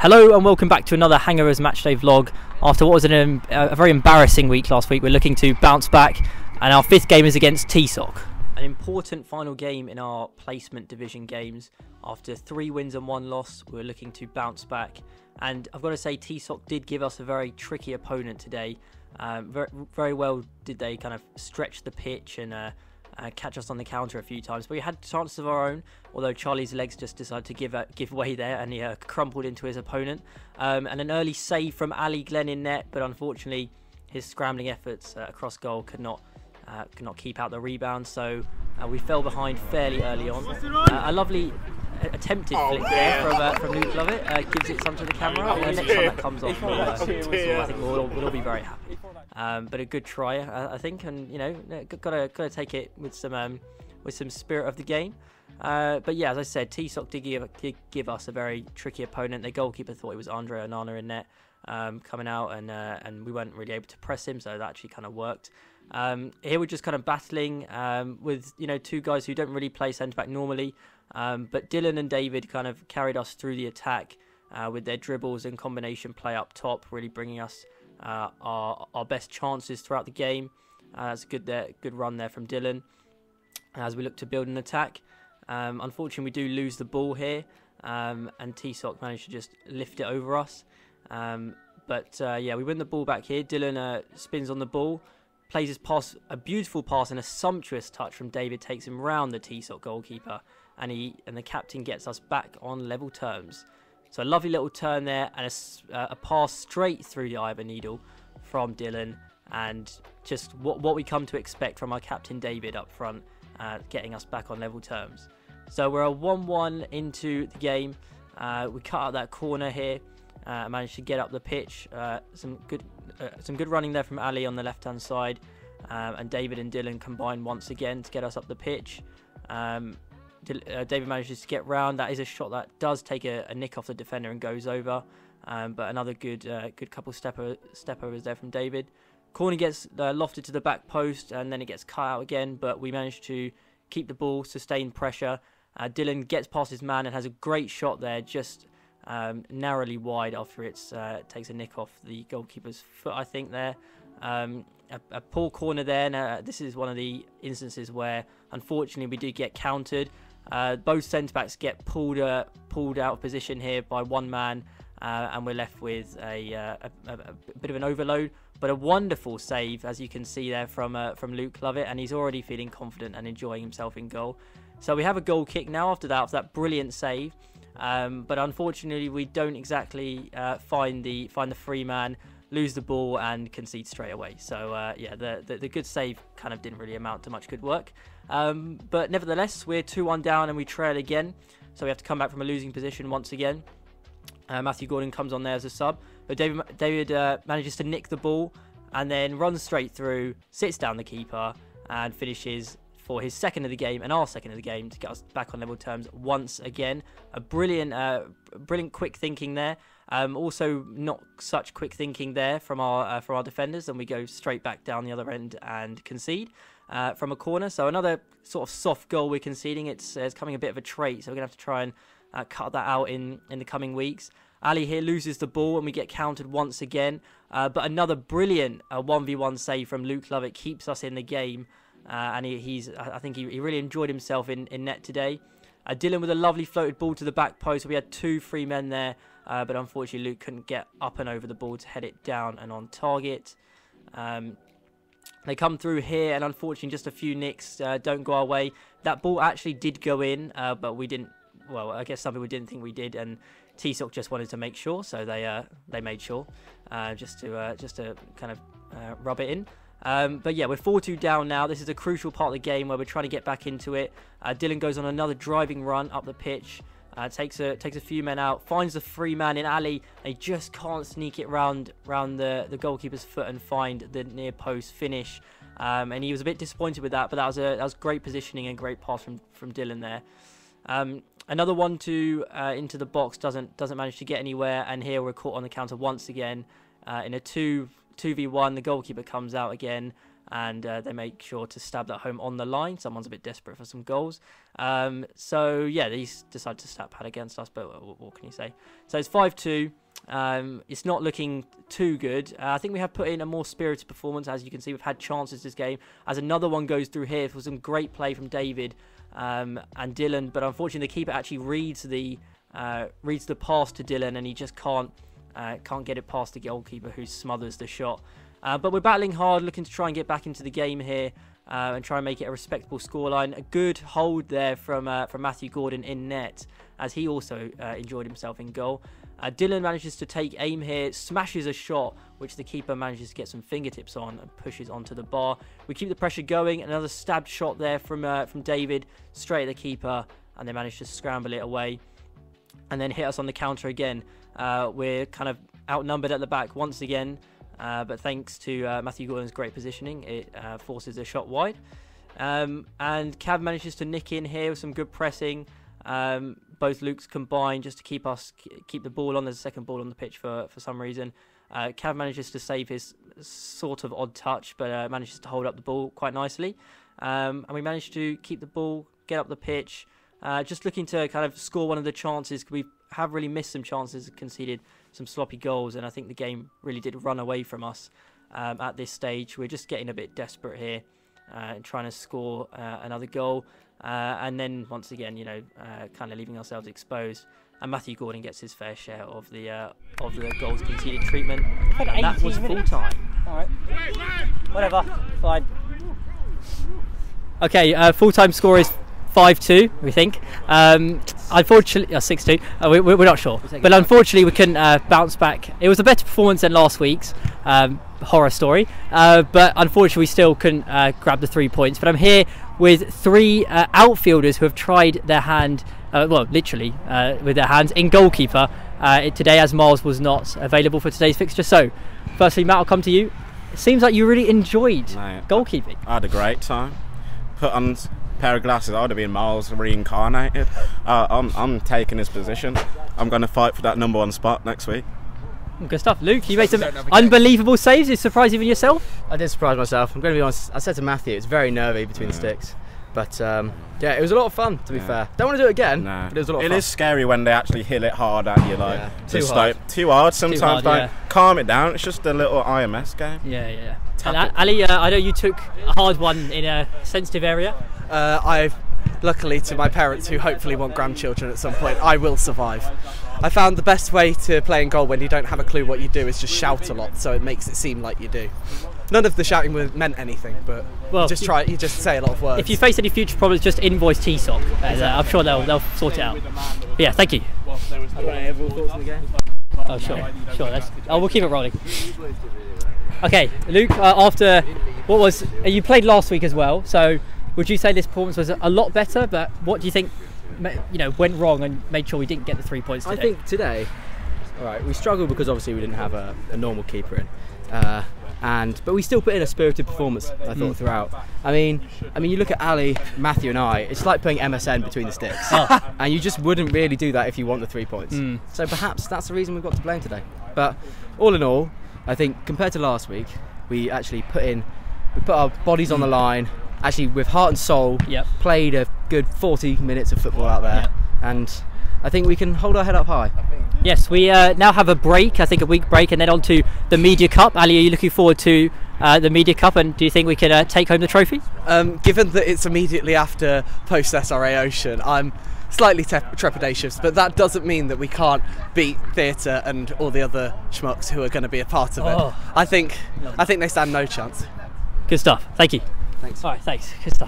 Hello and welcome back to another Hangovers Matchday vlog. After what was a very embarrassing week last week, we're looking to bounce back, and our fifth game is against TSOC. An important final game in our placement division games. After 3 wins and 1 loss, we're looking to bounce back. And I've got to say, TSOC did give us a very tricky opponent today. Very well did they kind of stretch the pitch and catch us on the counter a few times, but we had chances of our own, although Charlie's legs just decided to give way there, and he crumpled into his opponent. And an early save from Ali Glenn in net, but unfortunately his scrambling efforts across goal could not keep out the rebound, so we fell behind fairly early on. A lovely attempted flick there from Luke Lovett, gives it some to the camera. Next time that comes off, I think we'll all be very happy. But a good try, I think, and gotta take it with some spirit of the game. But yeah, as I said, TSOC did give us a very tricky opponent. The goalkeeper thought it was Andre Onana in net coming out, and we weren't really able to press him, so that actually kind of worked. Here we're just kind of battling with 2 guys who don't really play centre back normally, but Dylan and David kind of carried us through the attack with their dribbles and combination play up top, really bringing us our best chances throughout the game. That's a good run there from Dylan as we look to build an attack. Unfortunately, we do lose the ball here, and TSOC managed to just lift it over us. Yeah, we win the ball back here. Dylan spins on the ball, plays his pass, a beautiful pass and a sumptuous touch from David takes him round the TSOC goalkeeper, and the captain gets us back on level terms. So a lovely little turn there, and a pass straight through the eye of a needle from Dylan, and just what we come to expect from our captain David up front, getting us back on level terms. So we're a 1-1 into the game. We cut out that corner here, managed to get up the pitch. Some good running there from Ali on the left-hand side, and David and Dylan combined once again to get us up the pitch. David manages to get round. That is a shot that does take a nick off the defender and goes over, but another good couple step overs there from David. Corner gets lofted to the back post, and then it gets cut out again, but we managed to keep the ball, sustain pressure. Dylan gets past his man and has a great shot there, just narrowly wide after it takes a nick off the goalkeeper's foot, I think there. A poor corner there. Now, this is one of the instances where unfortunately we do get countered. Both centre-backs get pulled out of position here by one man, and we're left with a bit of an overload, but a wonderful save, as you can see there, from Luke Lovett, and he's already feeling confident and enjoying himself in goal. So we have a goal kick now after that brilliant save, but unfortunately we don't exactly find the free man, lose the ball and concede straight away. So yeah, the good save kind of didn't really amount to much good work. But nevertheless, we're 2-1 down and we trail again. So we have to come back from a losing position once again. Matthew Gordon comes on there as a sub. But David manages to nick the ball and then runs straight through, sits down the keeper and finishes for his second of the game and our second of the game to get us back on level terms once again. A brilliant quick thinking there. Also not such quick thinking there from our defenders, and we go straight back down the other end and concede from a corner. So another sort of soft goal we're conceding. It's coming a bit of a trait, so we're gonna have to try and cut that out in the coming weeks. Ali here loses the ball and we get countered once again, but another brilliant 1v1 save from Luke Lovett keeps us in the game, and I think he really enjoyed himself in net today. Dylan with a lovely floated ball to the back post. We had 2 free men there, but unfortunately Luke couldn't get up and over the ball to head it down and on target. They come through here, and unfortunately just a few nicks don't go our way. That ball actually did go in, but we didn't. Well, I guess some people didn't think we did, and TSOC just wanted to make sure, so they made sure just to kind of rub it in. But yeah, we're 4-2 down now. This is a crucial part of the game where we're trying to get back into it. Dylan goes on another driving run up the pitch, takes a few men out, finds the free man in Ali. They just can't sneak it round the goalkeeper's foot and find the near post finish. And he was a bit disappointed with that, but that was great positioning and great pass from Dylan there. Another 1-2 into the box doesn't manage to get anywhere, and here we're caught on the counter once again in a 2v1. The goalkeeper comes out again, and they make sure to stab that home on the line. Someone's a bit desperate for some goals. So yeah, these decided to stab pad against us, but what can you say? So it's 5-2. It's not looking too good. I think we have put in a more spirited performance. As you can see, we've had chances this game. As another one goes through here for some great play from David and Dylan, but unfortunately the keeper actually reads the pass to Dylan, and he just can't get it past the goalkeeper, who smothers the shot. But we're battling hard, looking to try and get back into the game here and try and make it a respectable scoreline. A good hold there from Matthew Gordon in net, as he also enjoyed himself in goal. Dylan manages to take aim here, smashes a shot, which the keeper manages to get some fingertips on and pushes onto the bar. We keep the pressure going. Another stabbed shot there from David, straight at the keeper, and they manage to scramble it away and then hit us on the counter again. We're kind of outnumbered at the back once again, but thanks to Matthew Gordon's great positioning, it forces a shot wide. And Cav manages to nick in here with some good pressing. Both Lukes combine just to keep the ball on. There's a second ball on the pitch for some reason. Cav manages to save his sort of odd touch, but manages to hold up the ball quite nicely. And we managed to keep the ball, get up the pitch, just looking to kind of score one of the chances. We have really missed some chances, conceded some sloppy goals, and I think the game really did run away from us at this stage. We're just getting a bit desperate here and trying to score another goal. And then once again, kind of leaving ourselves exposed. And Matthew Gordon gets his fair share of the goals conceded treatment. And that was full time. All right. Whatever. Fine. Okay. Full time score is 5-2. We think. Unfortunately, 6-2. We're not sure. But unfortunately, we couldn't bounce back. It was a better performance than last week's. Horror story. But unfortunately, we still couldn't grab the 3 points. But I'm here with 3 outfielders who have tried their hand, literally with their hands, in goalkeeper today, as Miles was not available for today's fixture. So, firstly, Matt, I'll come to you. It seems like you really enjoyed goalkeeping. I had a great time. Put on a pair of glasses, I would have been Miles reincarnated. I'm taking his position. I'm going to fight for that #1 spot next week. Good stuff. Luke, you made some unbelievable saves. You surprised even yourself? I did surprise myself. I'm going to be honest. I said to Matthew, it's very nervy between the sticks. But yeah, it was a lot of fun, to be fair. Don't want to do it again, but it was a lot of fun. It is scary when they actually hit it hard at you. Too hard. Too hard sometimes. Calm it down. It's just a little IMS game. Yeah. And Ali, I know you took a hard one in a sensitive area. I've luckily, to my parents who hopefully want grandchildren at some point, I will survive. I found the best way to play in goal when you don't have a clue what you do is just shout a lot, so it makes it seem like you do. None of the shouting meant anything, but you just say a lot of words. If you face any future problems, just invoice TSOC. I'm sure they'll sort it out. But yeah, thank you. Everyone thoughts on the game? Oh, sure. We'll keep it rolling. Okay, Luke, after you played last week as well, so would you say this performance was a lot better? But what do you think went wrong and made sure we didn't get the 3 points today? I think today, we struggled because obviously we didn't have a normal keeper in, but we still put in a spirited performance, I thought, throughout. I mean, you look at Ali, Matthew, and I. It's like putting MSN between the sticks, and you just wouldn't really do that if you want the 3 points. So perhaps that's the reason we've got to blame today. But all in all, I think compared to last week, we actually put our bodies on the line. Actually, with heart and soul, played a good 40 minutes of football out there, and I think we can hold our head up high. Yes, we now have a break, I think a week break, and then on to the Media Cup. Ali, are you looking forward to the Media Cup, and do you think we can take home the trophy? Given that it's immediately after post-SRA Ocean, I'm slightly trepidatious, but that doesn't mean that we can't beat theatre and all the other schmucks who are going to be a part of it. I think they stand no chance. Good stuff, thank you. Thanks. All right, thanks. Good stuff.